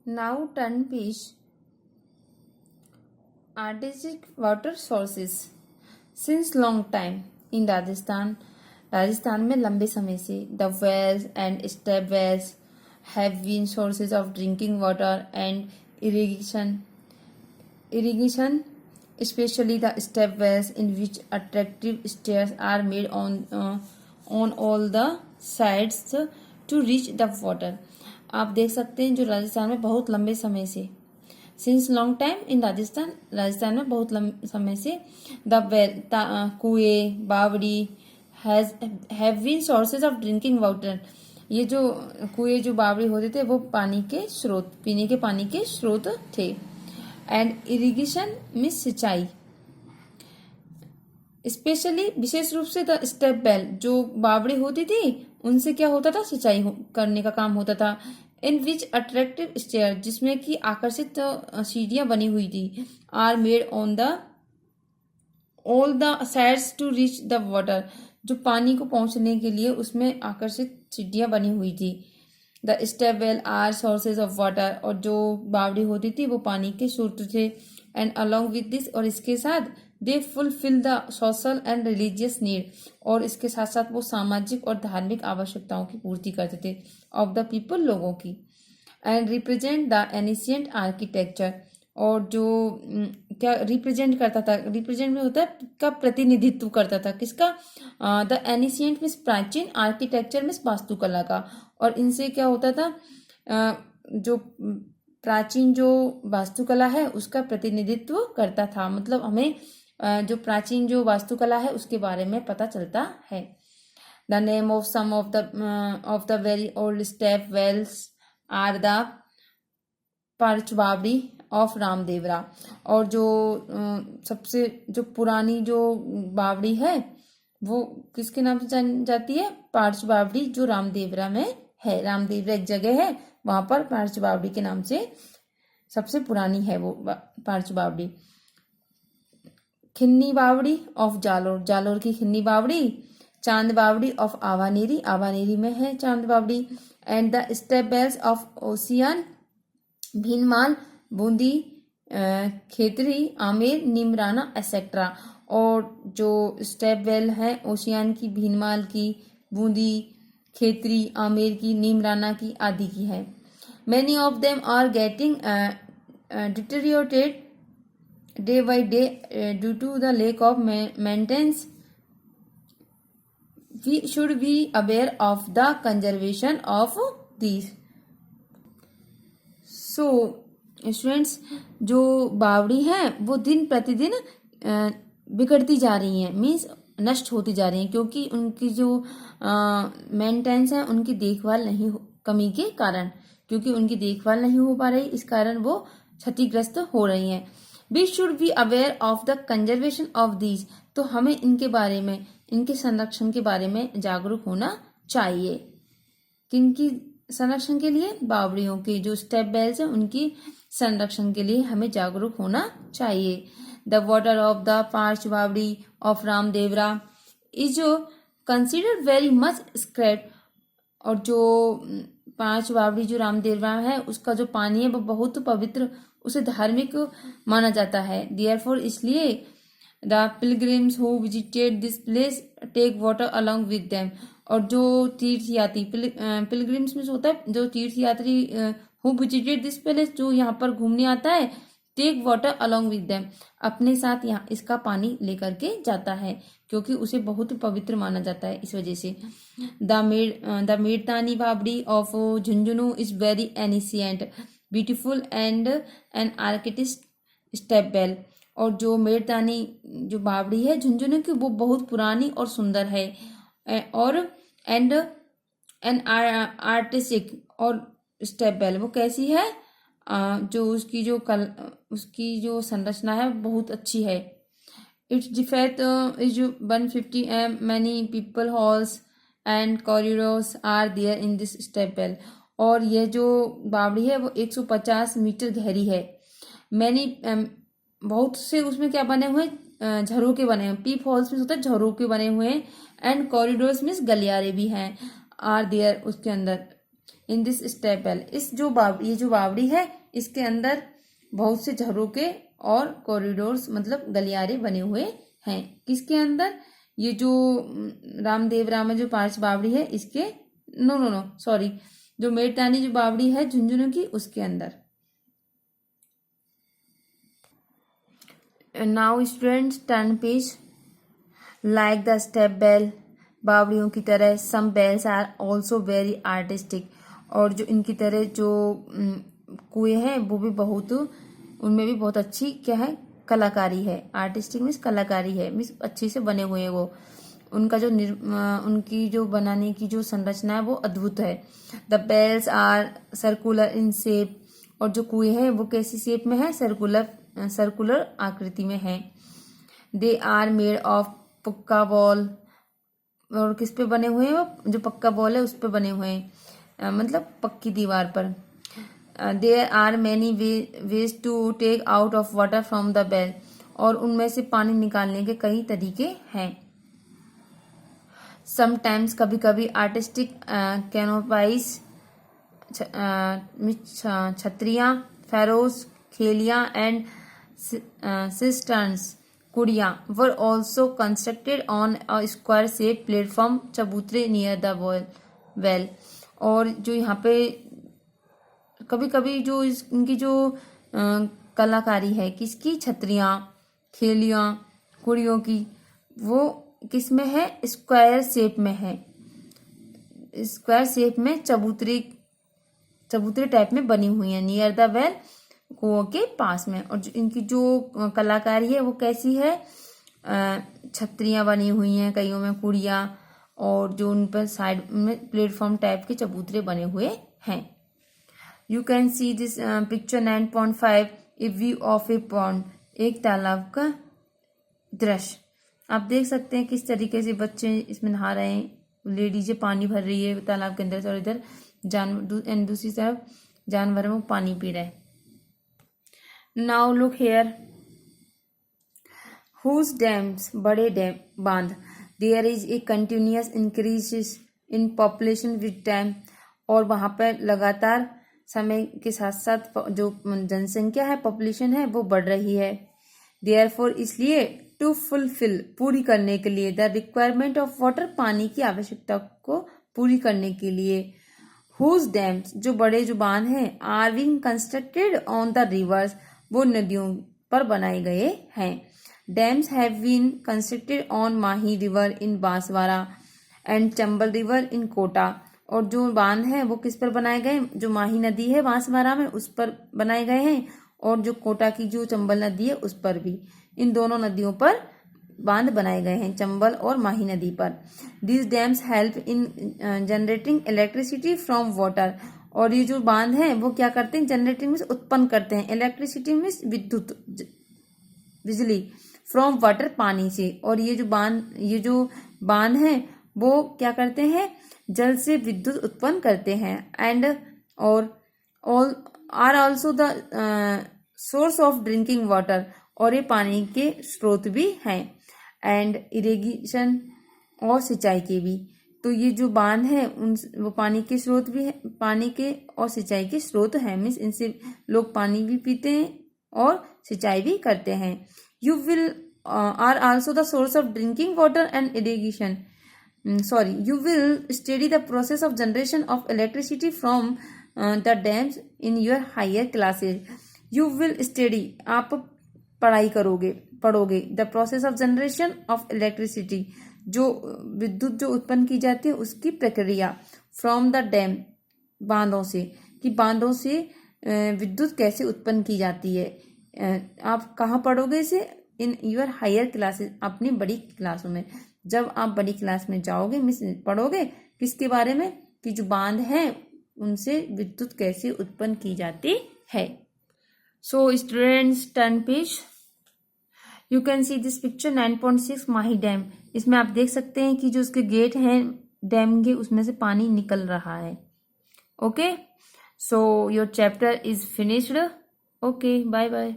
Now turn page. Artistic water sources. Since long time in Rajasthan में लंबे समय से the wells and step wells have been sources of drinking water and irrigation. Especially the step wells, in which attractive stairs are made on all the sides to reach the water. आप देख सकते हैं जो राजस्थान में बहुत लंबे समय से since long time in Rajasthan में बहुत लंबे समय से द वेल कुएं बावड़ी have been sources of drinking water. ये जो कुएं जो बावड़ी होते थे वो पानी के स्रोत, पीने के पानी के स्रोत थे. एंड इरिगेशन में सिंचाई, स्पेशली विशेष रूप से द स्टेप वेल जो बावड़ी होती थी उनसे क्या होता था, सिंचाई करने का काम होता था. इन विच अट्रैक्टिव स्टेयर, जिसमें कि आकर्षित सीढ़ियां बनी हुई थी. Are made on the all the sides to reach the water, जो पानी को पहुंचने के लिए उसमें आकर्षित सीढ़ियां बनी हुई थी. The step well are sources of water, और जो बावड़ी होती थी वो पानी के स्रोत थे. एंड अलॉन्ग विद दिस, और इसके साथ they fulfil the social and religious need, और इसके साथ साथ वो सामाजिक और धार्मिक आवश्यकताओं की पूर्ति करते थे ऑफ द पीपल, लोगों की. And represent the ancient architecture, और जो क्या रिप्रेजेंट करता था, रिप्रेजेंट में होता है का प्रतिनिधित्व करता था किसका, द एनिशियंट मीन्स प्राचीन, आर्किटेक्चर मीन्स वास्तुकला का. और इनसे क्या होता था, जो प्राचीन जो वास्तुकला है उसका प्रतिनिधित्व करता था. मतलब हमें जो प्राचीन जो वास्तुकला है उसके बारे में पता चलता है. The name of some of the very old step wells are the Parchbawdi of Ramdevra, और जो सबसे जो पुरानी जो बावड़ी है वो किसके नाम से जानी जाती है, पार्चबावड़ी, जो रामदेवरा में है. रामदेवरा एक जगह है, वहां पर पार्चबावड़ी के नाम से सबसे पुरानी है वो पार्चबावड़ी. खिन्नी बावड़ी ऑफ जालोर, जालोर की खिन्नी बावड़ी. चांद बावड़ी ऑफ आवानेरी, आवानेरी में है Chand Baori. And the step wells of Osian, Bhinmal, Bundi, Khetri, Amer, Neemrana etcetera. और जो स्टेप वेल है ओशियान की, भीनमाल की, बूंदी, खेतरी, आमेर की, नीमराना की आदि की है. Many of them are getting deteriorated day by day due to the lack of maintenance. We should be aware of the conservation of these. So students, जो बावड़ी हैं वो दिन प्रतिदिन बिगड़ती जा रही हैं, मीन्स नष्ट होती जा रही हैं, क्योंकि उनकी जो मेंटेनेंस है उनकी देखभाल नहीं कमी के कारण, क्योंकि उनकी देखभाल नहीं हो पा रही, इस कारण वो क्षतिग्रस्त हो रही हैं. We should be aware of the conservation of these, तो हमें इनके बारे में, इनके संरक्षण के बारे में जागरूक होना चाहिए. किनकी संरक्षण के लिए, बावड़ियों के जो स्टेप वेल्स हैं उनकी संरक्षण के लिए हमें जागरूक होना चाहिए. The water of the Parch Baori of Ramdevra is considered very much sacred, और जो पांच बावड़ी जो रामदेवरा है उसका जो पानी है वो बहुत पवित्र, उसे धार्मिक माना जाता है. देयरफॉर, इसलिए the pilgrims who visited this place take water along with them, और जो तीर्थयात्री, पिलग्रिम्स में होता है जो तीर्थयात्री हु विजिटेड दिस प्लेस, जो यहाँ पर घूमने आता है, take water along with them, अपने साथ यहाँ इसका पानी लेकर के जाता है, क्योंकि उसे बहुत पवित्र माना जाता है इस वजह से. द मेड़तानी बावड़ी of Jhunjhunu is very ancient, beautiful and an architect step well, और जो मेड़तानी जो बावड़ी है झुंझुनू की वो बहुत पुरानी और सुंदर है. और एंड एन आर्टिस्टिक, और स्टेप वेल वो कैसी है, जो उसकी जो संरचना है बहुत अच्छी है. Its defect is 150 many people halls and corridors are there in this step well, और यह जो बावड़ी है वो 150 मीटर गहरी है. मैनी बहुत से उसमें क्या बने हुए, झरोके बने हैं. पीप हॉल्स में होता है झरोके बने हुए हैं. एंड कॉरिडोर्स मीन्स गलियारे भी हैं, आर देयर उसके अंदर इन दिस स्टेप वेल, ये जो बावड़ी है इसके अंदर बहुत से झरोके और कॉरिडोर्स मतलब गलियारे बने हुए हैं। किसके अंदर? ये जो रामदेव रामा जो पार्च बावड़ी है इसके, नो सॉरी, जो मेड़तानी जो बावड़ी है झुंझुनू की उसके अंदर। Now students turn page. Like the step well, बावड़ियों की तरह some wells are also very artistic, और जो इनकी तरह जो कुएं हैं वो भी बहुत, उनमें भी बहुत अच्छी क्या है, कलाकारी है। आर्टिस्टिक मीन्स कलाकारी है, मीन्स अच्छे से बने हुए हैं वो। उनका जो उनकी जो बनाने की जो संरचना है वो अद्भुत है। The wells are circular in shape, और जो कुएं हैं वो कैसी शेप में है? सर्कुलर आकृति में है। दे आर मेड ऑफ पक्का वॉल, और किस पे बने हुए हैं वो? जो पक्का वॉल है उस पे बने हुए हैं, मतलब पक्की दीवार पर। There are many ways to take out of water from the well, और उनमें से पानी निकालने के कई तरीके हैं। समटाइम्स कभी कभी आर्टिस्टिक कैनोपाइज, छतरियां, फेरोस, खेलियां एंड सिस्टर्न्स, कुड़ियां were also constructed on a square shape platform चबूतरे नियर द वेल। और जो यहाँ पे कभी कभी जो इनकी जो कलाकारी है किसकी? छतरियां, खेलियां, कुड़ियों की, वो किस में है? स्क्वायर शेप में है। स्क्वायर शेप में चबूतरे टाइप में बनी हुई है नियर द वेल, कुओं के पास में। और जो इनकी जो कलाकारी है वो कैसी है? छतरियां बनी हुई हैं, कईयों में कुड़ियां, और जो उन पर साइड में प्लेटफॉर्म टाइप के चबूतरे बने हुए हैं। You can see this picture 9.5 A view of A pond, एक तालाब का दृश्य। आप देख सकते हैं किस तरीके से बच्चे इसमें नहा रहे हैं। लेडीजें पानी भर रही है तालाब के अंदर से, और इधर जानवर, दूसरी तरफ जानवर वो पानी पी रहे हैं। Now look here, huge dams, बड़े डैम बांध, there is a continuous increase in population with time, और वहां पर लगातार समय के साथ साथ जो जनसंख्या है, पॉपुलेशन है, वो बढ़ रही है। देयरफॉर, इसलिए, टू फुलफिल, पूरी करने के लिए, द रिक्वायरमेंट ऑफ वाटर, पानी की आवश्यकता को पूरी करने के लिए, हुज डैम्स, जो बड़े जो बांध हैं, are being constructed on the rivers, वो नदियों पर बनाए गए हैं। Dams have been constructed on Mahi river in Banswara and Chambal river in Kota, और जो बांध हैं वो किस पर बनाए गए? जो माही नदी है बांसवाड़ा में उस पर बनाए गए हैं, और जो कोटा की जो चंबल नदी है उस पर भी। इन दोनों नदियों पर बांध बनाए गए हैं, चंबल और माही नदी पर। These dams help in generating electricity from water, और ये जो बांध हैं वो क्या करते हैं? जनरेटिंग मीन्स उत्पन्न करते हैं, इलेक्ट्रिसिटी मीन्स विद्युत, बिजली, फ्रॉम वाटर, पानी से। और ये जो बांध हैं वो क्या करते हैं? जल से विद्युत उत्पन्न करते हैं। एंड और all are also the source of drinking water, और ये पानी के स्रोत भी हैं। एंड इरिगेशन, और सिंचाई के भी। तो ये जो बांध है वो पानी के स्रोत भी है, पानी के और सिंचाई के स्रोत हैं, मीन्स इनसे लोग पानी भी पीते हैं और सिंचाई भी करते हैं। You will are also the source of drinking water and irrigation, you will study the process of generation of electricity from the dams in your higher classes. You will study, आप पढ़ोगे the process of generation of electricity, जो विद्युत जो उत्पन्न की जाती है उसकी प्रक्रिया, from the dam, बांधों से, कि बांधों से विद्युत कैसे उत्पन्न की जाती है। आप कहाँ पढ़ोगे इसे? इन योर हायर क्लासेस, अपनी बड़ी क्लासों में। जब आप बड़ी क्लास में जाओगे मिस पढ़ोगे किसके बारे में? कि जो बांध हैं उनसे विद्युत कैसे उत्पन्न की जाती है। So students turn page, you can see this picture 9.6 Mahi dam. इसमें आप देख सकते हैं कि जो उसके गेट हैं डैम के उसमें से पानी निकल रहा है। Okay, so your chapter is finished. Okay, bye bye.